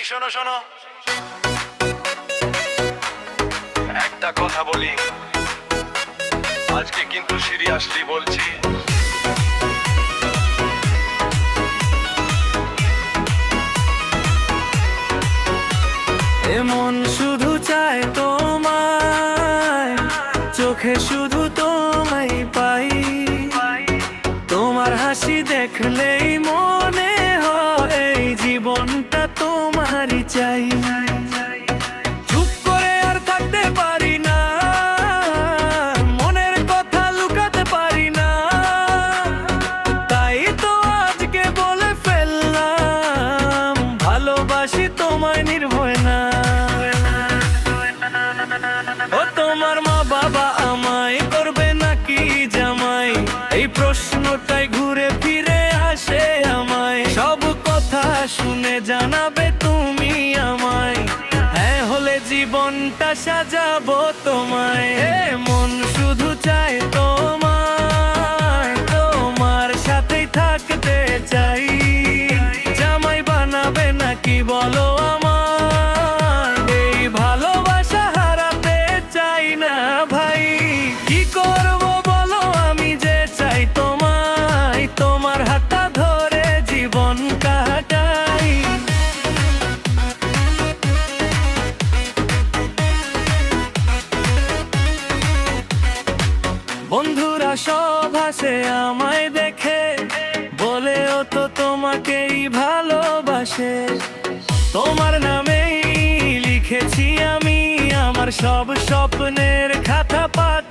শোনো শোনো, একটা কথা বলি, আজকে কিন্তু সিরিয়াসলি বলছি। এমন শুধু চায় তোমায়, চোখে শুধু তোমায় পাই, তোমার হাসি দেখলেই মনে হয় এই জীবনটা তোমারই চাই। চুপ করে আর থাকতে পারি না, মনের কথা লুকাতে পারি না, তাই তো আজকে বলে ফেললাম ভালোবাসি তোমায় নির্ভয় না। ও তোমার মা বাবা আমায় করবে নাকি জামাই, এই প্রশ্নটাই ঘুরে ফিরে আসে আমায়। সব কথা শুনে জানাবে তুমি আমায়, হ্যাঁ হলে জীবনটা সাজাবো তোমায়। মন শুধু চায় তোমায়, তোমার সাথেই থাকতে চাই, জামাই বানাবে নাকি বলো আমায়, এই ভালোবাসা হারাতে চাই না ভাই। কি করবো বলো আমি যে চাই তোমায়, তোমার হাতটা ধরে জীবন কাটাই। বন্ধুরা সব হাসে আমায় দেখে, বলেও তো তোমাকেই ভালোবাসে, তোমার নামেই লিখেছি আমি আমার সব স্বপ্নের খাতা পাতা।